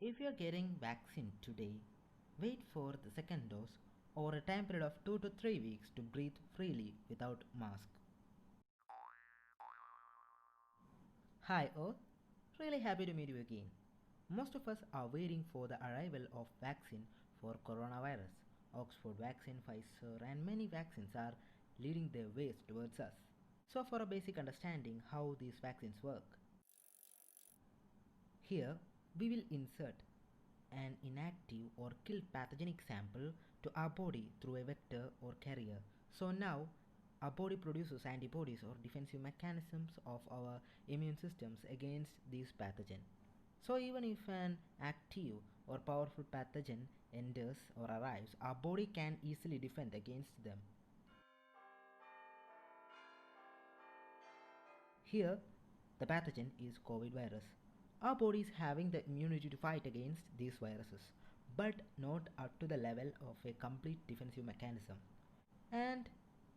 If you're getting vaccine today, wait for the second dose or a time period of 2 to 3 weeks to breathe freely without mask. Hi Earth, really happy to meet you again. Most of us are waiting for the arrival of vaccine for coronavirus. Oxford vaccine, Pfizer and many vaccines are leading their ways towards us. So for a basic understanding how these vaccines work, here we will insert an inactive or killed pathogenic sample to our body through a vector or carrier. So now our body produces antibodies or defensive mechanisms of our immune systems against these pathogens. So even if an active or powerful pathogen enters or arrives, our body can easily defend against them. Here, the pathogen is COVID virus. Our body is having the immunity to fight against these viruses, but not up to the level of a complete defensive mechanism. And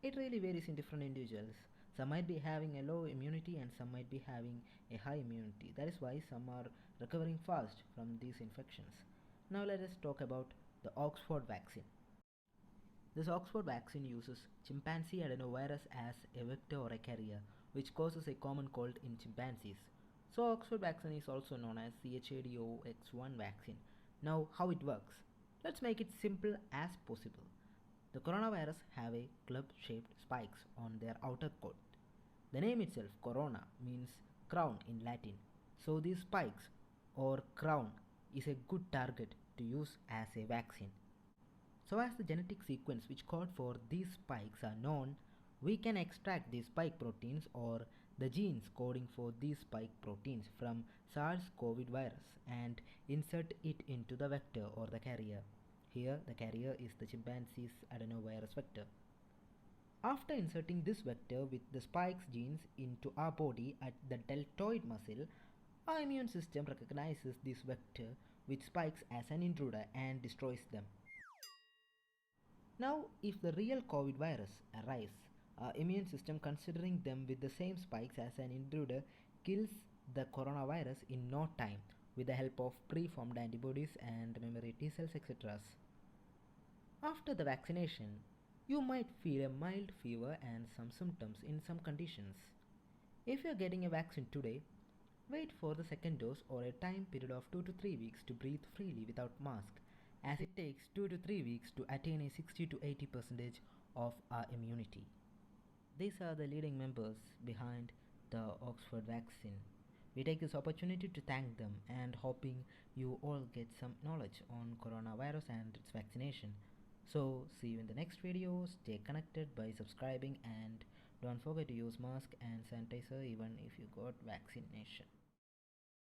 it really varies in different individuals. Some might be having a low immunity and some might be having a high immunity. That is why some are recovering fast from these infections. Now let us talk about the Oxford vaccine. This Oxford vaccine uses chimpanzee adenovirus as a vector or a carrier, which causes a common cold in chimpanzees. So Oxford vaccine is also known as CHAdOx1 vaccine. Now how it works? Let's make it simple as possible. The coronavirus have a club-shaped spikes on their outer coat. The name itself, corona, means crown in Latin. So these spikes or crown is a good target to use as a vaccine. So as the genetic sequence which code for these spikes are known, we can extract these spike proteins or the genes coding for these spike proteins from SARS-CoV virus and insert it into the vector or the carrier. Here the carrier is the chimpanzee's adenovirus vector. After inserting this vector with the spikes genes into our body at the deltoid muscle, our immune system recognizes this vector with spikes as an intruder and destroys them. Now, if the real COVID virus arrives, our immune system, considering them with the same spikes as an intruder, kills the coronavirus in no time with the help of preformed antibodies and memory T cells, etc. After the vaccination, you might feel a mild fever and some symptoms in some conditions. If you are getting a vaccine today, wait for the second dose or a time period of 2 to 3 weeks to breathe freely without mask, as it takes 2 to 3 weeks to attain a 60 to 80% of our immunity. These are the leading members behind the Oxford vaccine. We take this opportunity to thank them and hoping you all get some knowledge on coronavirus and its vaccination. So see you in the next video. Stay connected by subscribing and don't forget to use mask and sanitizer even if you got vaccination.